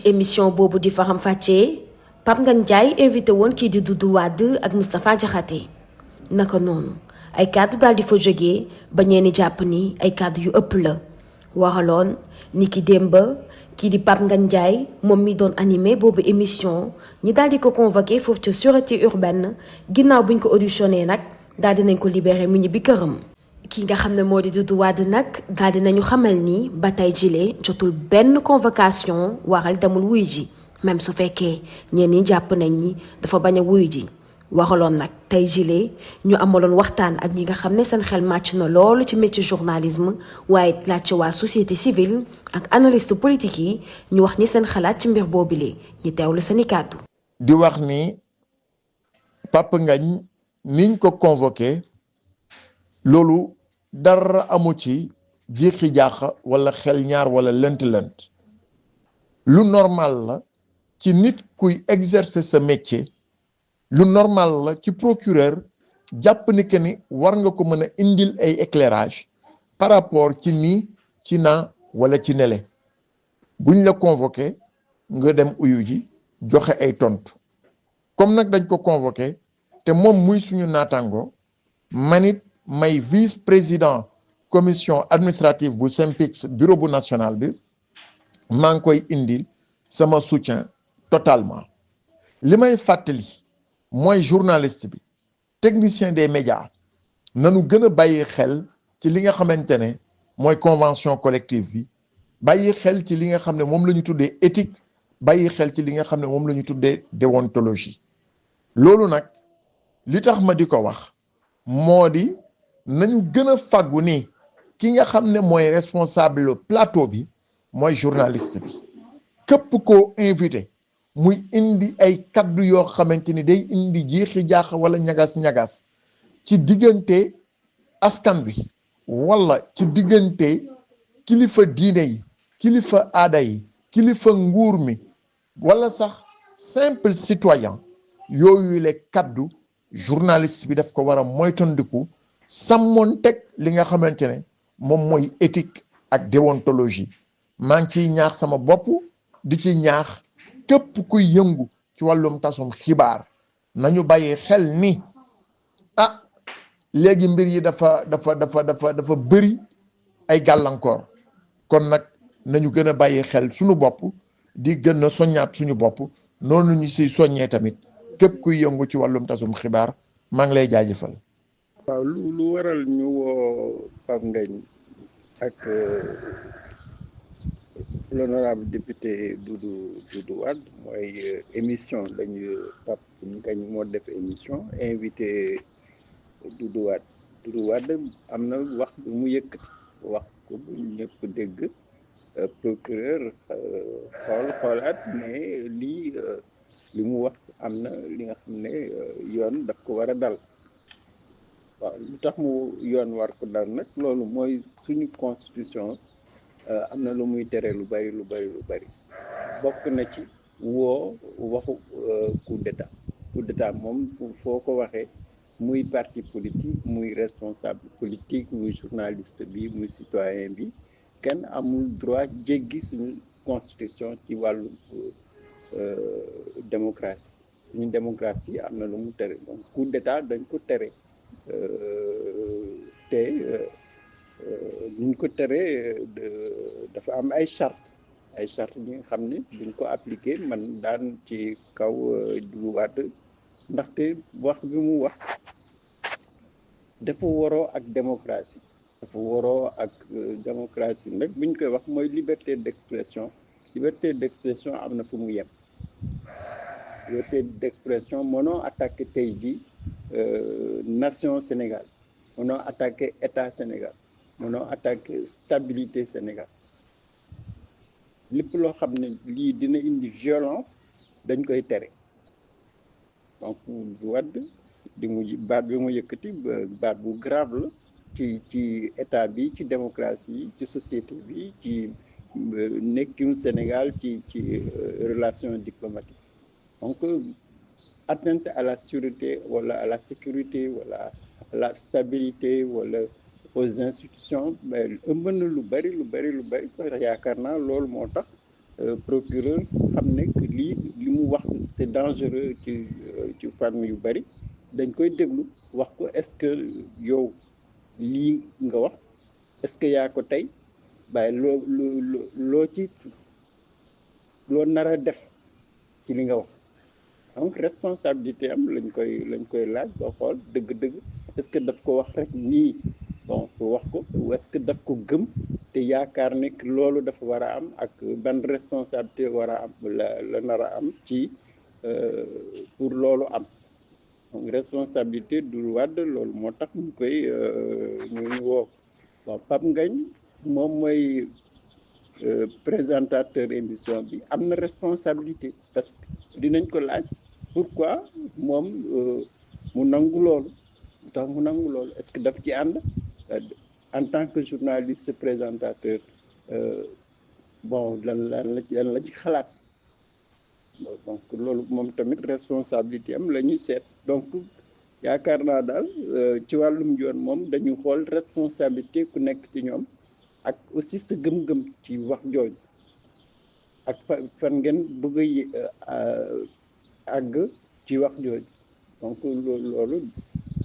émission boobu di Faram Facce Pape Ngagne Ndiaye invité woon kii di Doudou Wade ak Moustapha Diakhaté naka noonu ay kàddu daal di fa jógee ba ñeeni jàpp ni ay kàddu yu ëpp la waxaloon ni ki démb kii di Pape Ngagne Ndiaye moom mi doon animé boobu émission ñi daal di ko convoqué foofu ca sûreté urbaine ginnaaw buñ ko auditionné nag daal di nañ ko libéré mu ñibbi këram. ki nga xam ne moo di Doudou Wade nag daal di nañu xamal ni ba tey jile jotul benn convocation waral demul wuy ji même su fekkee ñenn ñi jàpp nañ ni dafa bañ a wuy ji. waxaloon nag tey jile ñu amaloon waxtaan ak ñi nga xam ne seen xel màcc na loolu ci métier journalisme waaye laajte waa société civile ak analyste politique yi ñu wax ñi seen xalaat ci mbir boobile ñu teewlu seeni kàddu. di wax ni Pape Ngagne niñ ko convoqué loolu dara amu ci jiixi jaaxa wala xel ñaar wala lënt-lënt lu normal la ci nit kuy exercer sa métier. lu normal la ci procureur jàpp ni que ni war nga ko mën a indil ay éclairage par rapport ci nii ci naa wala ci nele buñ la convoqué nga dem uyu ji joxe ay tontu comme nag dañ ko convoqué te moom muy suñu naataango manit may vice président commission administrative bu SYNPICS bureau bu national bi maa ngi koy indil sama soutien totalement li may fàttali mooy journaliste bi technicien des médias nanu gën a bàyyi xel ci li nga xamante ne mooy convention collective bi bàyyi xel ci li nga xam ne moom la ñu tuddee éthique bàyyi xel ci li nga xam ne moom la ñu tuddee déontologie loolu nag li tax ma di ko wax moo di nañu gën a fàggu ni ki nga xam ne mooy responsable plateau bi mooy journaliste bi képp koo invité muy indi ay kaddu yoo xamante ni day indi jiixi jaax wala ñagas-ñagas ci diggante askan bi wala ci diggante kilifa diine yi kilifa aada yi kilifa nguur mi wala sax simple citoyen yooyu le kaddu journaliste bi daf ko war a moytandiku sàmmoon teg li nga xamante ne moom mooy éthique ak déontologie maa ngi ciy ñaax sama bopp di ci ñaax képp kuy yëngu ci wàllum tasum xibaar nañu bàyyi xel ni léegi mbir yi dafa bëri ay gàllankoor kon nag nañu gën a bàyyi xel suñu bopp di gën a soññaat suñu bopp noonu ñu si soññee tamit képp kuy yëngu ci wàllum tasum xibaar maa ngi lay jaajëfal. waaw lu waral ñu woo Pape Ngagne ak l'honorable député Doudou Wade mooy émission lañu Pape Ngagne moo def émission invité Doudou Wade am na wax bu mu yëkkati wax ko bu ñëpp dégg procureur xoolaat mais lii li mu wax am na li nga xam ne yoon daf ko war a dal waaw lu tax mu yoon war ko dal nag loolu mooy suñu constitution am na lu muy tere lu bari bokk na ci woo waxu coup d'état moom foo ko waxee muy parti politique muy responsable politique muy journaliste bi muy citoyen bi kenn amul droit jéggi suñu constitution ci wàllu démocratie suñu démocratie am na lu mu tere donc coup d'état dañ ko tere te duñ ko teree dafa am ay charte yi nga xam ne duñ ko appliquer man daan ci kaw Doudou Wade ndaxte wax bi mu wax dafa waroo ak démocratie nag buñ koy wax mooy liberté d'expression am na fu mu yem liberté d'expression mënoo attaquer tey ji nation Sénégal mënoo attaquer état Sénégal mënoo attaquer stabilité Sénégal lépp loo xam ne lii dina indi violence dañ koy tere donc Wade baat bi mu yëkkati baat bu grave la ci état bi ci démocratie yi ci société bi ci nekkinu Sénégal ci relation diplomatique donc atteinte à la sûreté wala à la sécurité wala à la stabilité wala aux institutions ëmb na lu bari yaakaar naa loolu moo tax procureur xam ne que lii li mu wax c'est dangereux ci fànn yu bari dañ koy déglu wax ko est-ce que yow lii nga wax est-ce que yaa ko tey waaye loo ci loo nar a def ci li nga wax donc responsabilité am lañ koy laaj ba xool dëgg-dëgg est-ce que daf ko wax rek nii bon wax ko ou est-ce que daf ko gëm te yaakaar ne que loolu dafa war a am ak ban responsabilité war a am la nar a am ci pour loolu am donc responsabilité du Wade loolu moo tax ñu koy ñu woo bon Pape Ngagne moom mooy présentateur émission bi am na responsabilité parce que dinañ ko laaj pourquoi moom mu nangu loolu tax mu nangu loolu est-ce que daf ci ànd en tant que journaliste présentateur bon lan la ci xalaat donc loolu moom tamit responsabilité am la ñuy seet donc yaakaar naa daal ci wàllum yoon moom dañu xool responsabilité ku nekk ci ñoom ak aussi sa gëm-gëm ci wax jooju ak fan ngeen bëgg a àgg ci wax jooju donc loolu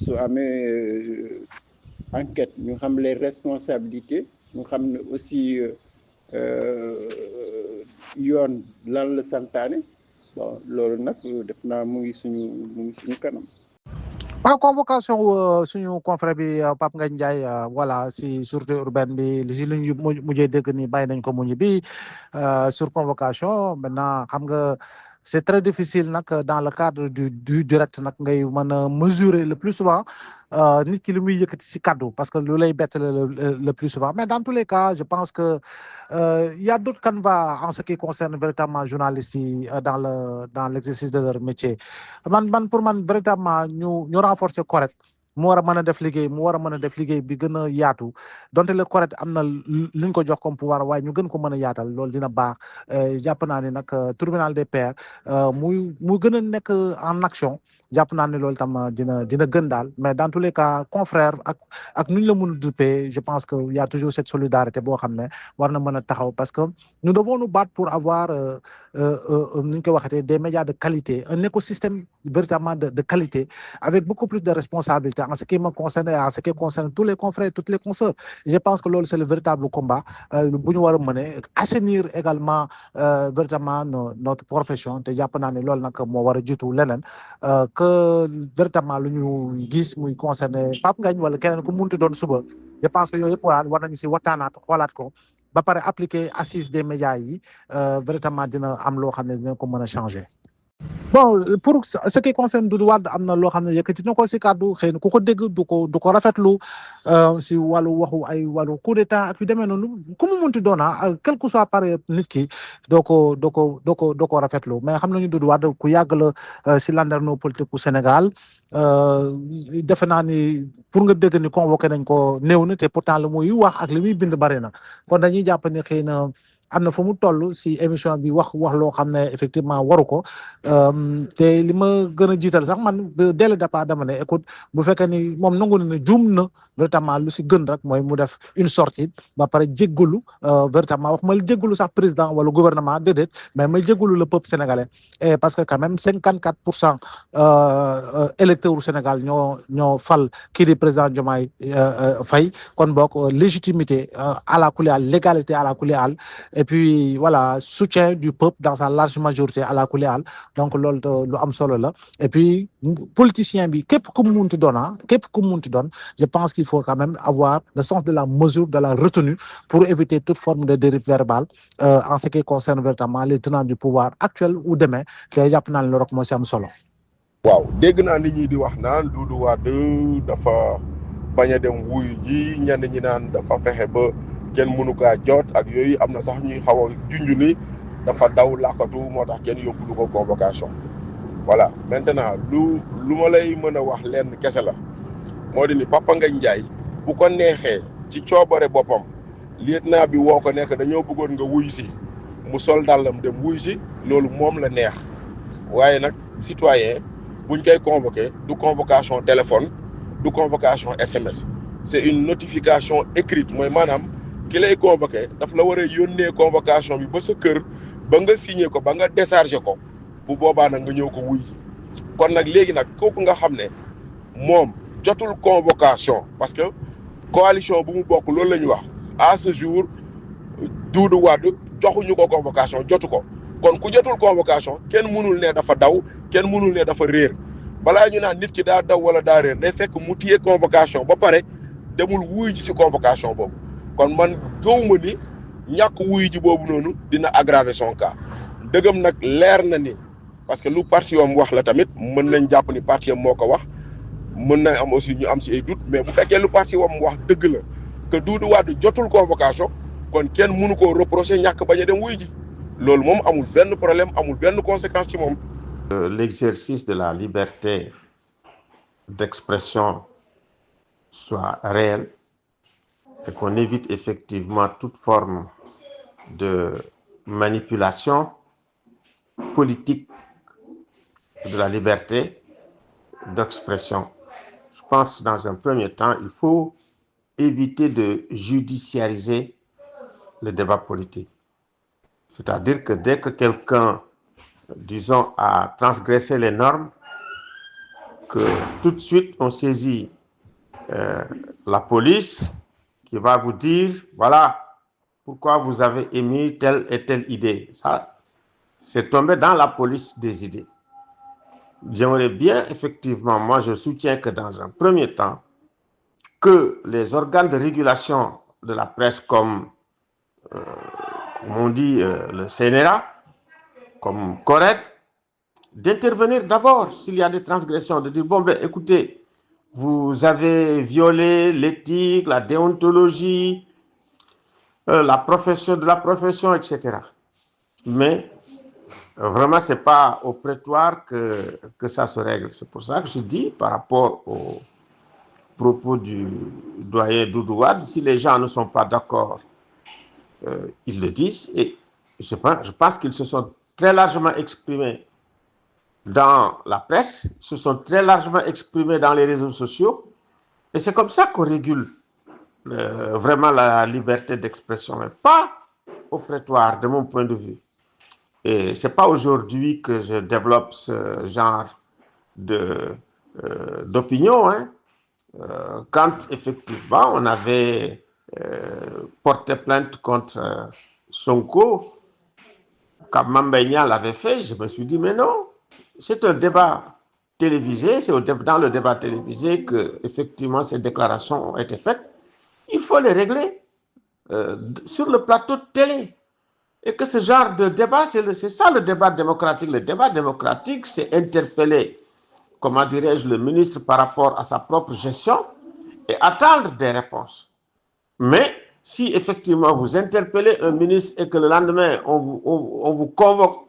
su amee enquête ñu xam les responsabilités ñu xam ne aussi yoon lan la santaane bon loolu nag def naa mu ngi suñu kanam. waaw convocation suñu confrère bi Pape Ngagne Ndiaye voilà si sûreté urbaine bi li si lu ñu mujjee dégg ni bàyyi nañ ko mu ñibbi sur convocation maintenant xam nga c'est très difficile nag dans le cadre du direct nag ngay mën a mesurer le plus souvent nit ki li muy yëkkati si kaddu parce que lu lay bett le plus souvent mais dans tous les cas je pense que y a d'autres canevas en ce qui concerne véritablement journalistes yi dans l'exercice de leur métier pour man véritablement ñu renforcer correct mu war a mën a def liggéey bi gën a yaatu donte le correct am na luñ ko jox comme pouvoir waaye ñu gën ko mën a yaatal loolu dina baax jàpp naa ni nag tribunal des pairs muy gën a nekk en action jàpp naa ne loolu tam dina gën daal mais dans tous les cas confrère ak nu ñu la mën a duppee je pense que y a toujours cette solidarité boo xam ne war na mën a taxaw parce que nous devons nous battre pour avoir nu ñu ko waxatee des médias de qualité un écosystème véritablement de qualité avec beaucoup plus de responsabilité en ce qui me concerne et en ce qui concerne tous les confrères toutes les consoeurs je pense que loolu c'est le véritable combat bu ñu war a mener assainir également véritablement notre profession te jàpp naa ne loolu nag moo war a jiitu leneen que véritablement lu ñu gis muy concerné Pape Ngagne wala keneen ku munti doon suba je pense que yooyu yëpp war nañu si waxtaanaat xoolaat ko ba pare appliquer assise des médias yi véritablement dina am loo xam ne dina ko mën a changer. Bon pour ce qui concerne Doudou Wade am na loo xam ne yëkkati na ko si kàddu xëy na ku ko dégg du ko rafetlu si wàllu wàllu coup d'état ak yu demee noonu ku mu munti doona quel que soit par nit ki doo ko rafetlu mais xam nañu Doudou Wade ku yàgg la si landerneau politique bu Sénégal defe naa ni pour nga dégg ni convoqué nañ ko néew na te pourtant lu muy wax ak li muy bind bari na kon dañuy jàpp ni xëy na am na fu mu toll si émission bi wax loo xam ne effectivement waru ko te li ma gën a jiital sax man dès le départ dama ne écoute bu fekkee ni moom nangu na ne juum na véritablement lu si gën rek mooy mu def une sortie ba pare jéggalu véritablement wax ma jéggalu sax président wala gouvernement déedéet mais may jéggalu le peuple sénégalais et parce que quand même 54% électeurs u Sénégal ñoo fal kii di président Diomaye Faye kon boog légitimité à la kulli haal légalité à la kulli haal et puis voilà soutien du peuple dans sa large majorité à la kulli haal donc loolu lu am solo la et puis politicien bi képp ku mu munti doon je pense qu'il faut quand même avoir le sens de la mesure de la retenue pour éviter toute forme de dérive verbale en ce qui concerne véritablement les tenants du pouvoir actuel ou demain te jàpp naa ne loolu rek moo si am solo. waaw dégg naa nit ñi di wax naan Doudou Wade dafa bañ a dem wuyu ji ñenn ñi naan dafa fexe ba kenn mënu kaa jot ak yooyu am na sax ñuy xaw a junj ni dafa daw làqatu moo tax kenn yóbbu ko convocation voilà maintenant lu ma lay mën a wax lenn kese la moo di ni Papa Ngagne Ndiaye bu ko neexee ci coobare boppam lieutenant bi woo ko nekk dañoo bëggoon nga wuyu si mu sol dàllam dem wuyu si loolu moom la neex waaye nag citoyen buñ koy convoqué du convocation téléphone du convocation SMS c'est une notification écrite mooy maanaam ki lay convoqué daf la war a yónnee convocation bi ba sa kër ba nga signé ko ba nga déchargé ko bu boobaa nag nga ñëw ko wuy ji kon nag léegi nag kooku nga xam ne moom jotul convocation parce que coalition bu mu bokk loolu la ñu wax à ce jour Doudou Wade joxuñu ko convocation jotu ko kon ku jotul convocation kenn mënul ne dafa daw kenn mënul ne dafa réer balaa ñu naan nit ki daa daw wala daa réer day fekk mu téye convocation ba pare demul wuy ji si convocation boobu kon man gëwuma ni ñàkk wuy ji boobu noonu dina aggraver son cas dëggam nag leer na ni parce que lu parti wam wax la tamit mën nañ jàpp ni parti am moo ko wax mën na am aussi ñu am si ay doute mais bu fekkee lu parti wam wax dëgg la que Doudou Wade jotul convocation kon kenn mënu koo reprocher ñàkk bañ a dem wuy ji loolu moom amul benn problème amul benn conséquence ci moom. L'exercice de la liberté d'expression soit réel et qu'on évite effectivement toute forme de manipulation politique de la liberté d'expression. Je pense dans un premier temps, il faut éviter de judiciariser le débat politique. C'est-à-dire que dès que quelqu'un, disons, a transgressé les normes, que tout de suite on saisit la police qui va vous dire, voilà, pourquoi vous avez émis telle et telle idée. Ça, c'est tomber dans la police des idées. J'aimerais bien, effectivement, moi je soutiens que dans un premier temps, que les organes de régulation de la presse comme on dit le CNRA, comme CORED, d'intervenir d'abord s'il y a des transgressions, de dire, bon, ben écoutez, vous avez violé l'éthique, la déontologie, la profession, etc. Mais vraiment, ce n'est pas au prétoire que ça se règle. C'est pour ça que je dis, par rapport aux propos du doyen Doudou Wade, si les gens ne sont pas d'accord, ils le disent. Et je pense qu'ils se sont très largement exprimés dans la presse, se sont très largement exprimés dans les réseaux sociaux. Et c'est comme ça qu'on régule vraiment la liberté d'expression, mais pas au prétoire, de mon point de vue. Et ce n'est pas aujourd'hui que je développe ce genre d'opinion. Hein. Quand effectivement on avait porté plainte contre Sonko, quand Mame Niang l'avait fait, je me suis dit, mais non, c'est un débat télévisé, c'est dans le débat télévisé que effectivement ces déclarations ont été faites. Il faut les régler sur le plateau de télé. Et que ce genre de débat, c'est ça le débat démocratique. Le débat démocratique, c'est interpeller, comment dirais-je, le ministre par rapport à sa propre gestion et attendre des réponses. Mais si effectivement vous interpellez un ministre et que le lendemain on vous convoque,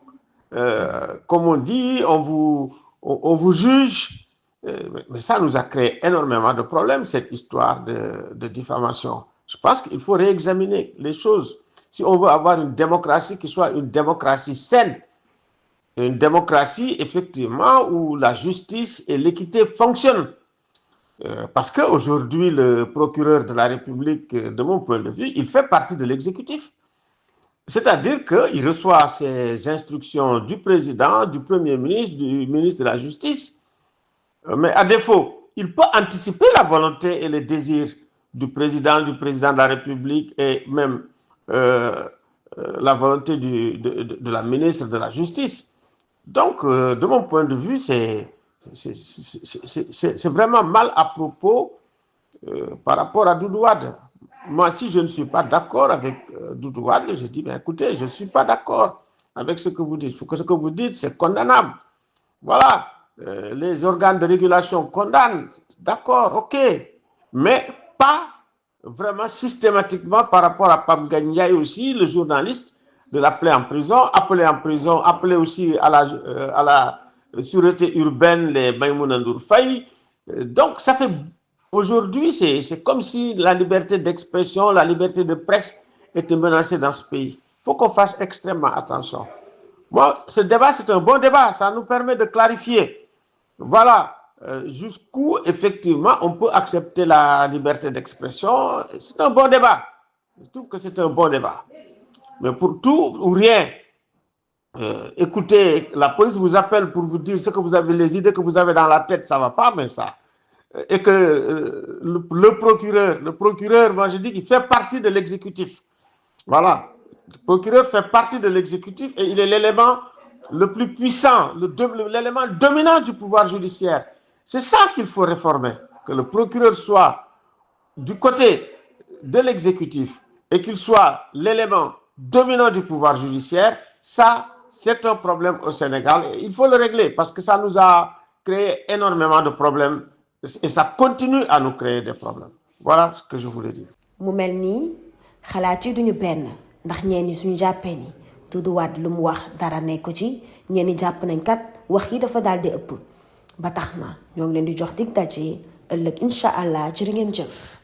comme on dit, on vous juge, mais ça nous a créé énormément de problèmes, cette histoire de diffamation. Je pense qu'il faut réexaminer les choses. Si on veut avoir une démocratie qui soit une démocratie saine, une démocratie effectivement où la justice et l'équité fonctionnent. Parce qu'aujourd'hui, le procureur de la République, de mon point de vue, il fait partie de l'exécutif. C'est-à-dire qu'il reçoit ses instructions du président, du premier ministre, du ministre de la Justice. Mais à défaut, il peut anticiper la volonté et les désirs du président de la République et même la volonté de la ministre de la Justice. Donc, de mon point de vue, c'est vraiment mal à propos par rapport à Doudou Wade. Moi, si je ne suis pas d'accord avec Doudou Wade, je dis, ben, écoutez, je ne suis pas d'accord avec ce que vous dites. Ce que vous dites, c'est condamnable. Voilà, les organes de régulation condamnent, d'accord, ok, mais pas vraiment systématiquement par rapport à Pape Ngagne aussi, le journaliste, de l'appeler en prison, appeler aussi à la sûreté urbaine les Maïmouna Ndour Faye. Donc, ça fait aujourd'hui, c'est comme si la liberté d'expression, la liberté de presse était menacée dans ce pays. Il faut qu'on fasse extrêmement attention. Moi, ce débat, c'est un bon débat. Ça nous permet de clarifier. Voilà, jusqu'où, effectivement, on peut accepter la liberté d'expression. C'est un bon débat. Je trouve que c'est un bon débat. Mais pour tout ou rien, écoutez, la police vous appelle pour vous dire ce que vous avez, les idées que vous avez dans la tête, ça va pas, mais ça. Et que le procureur, moi je dis qu'il fait partie de l'exécutif. Voilà. Le procureur fait partie de l'exécutif et il est l'élément le plus puissant, l'élément dominant du pouvoir judiciaire. C'est ça qu'il faut réformer. Que le procureur soit du côté de l'exécutif et qu'il soit l'élément dominant du pouvoir judiciaire, ça, c'est un problème au Sénégal et il faut le régler parce que ça nous a créé énormément de problèmes et ça continue à nous créer des problèmes. Voilà ce que je voulais dire. mu mel nii xalaat yi duñu benn ndax ñeen ñi suñu jàppee ni Doudou Wade lu mu wax dara nekku ci ñeen ñi jàpp nañ kat wax yi dafa daal di ëpp ba tax na ñoo ngi leen di jox dig daje ëllëg incha allah jërë ngeen jëf.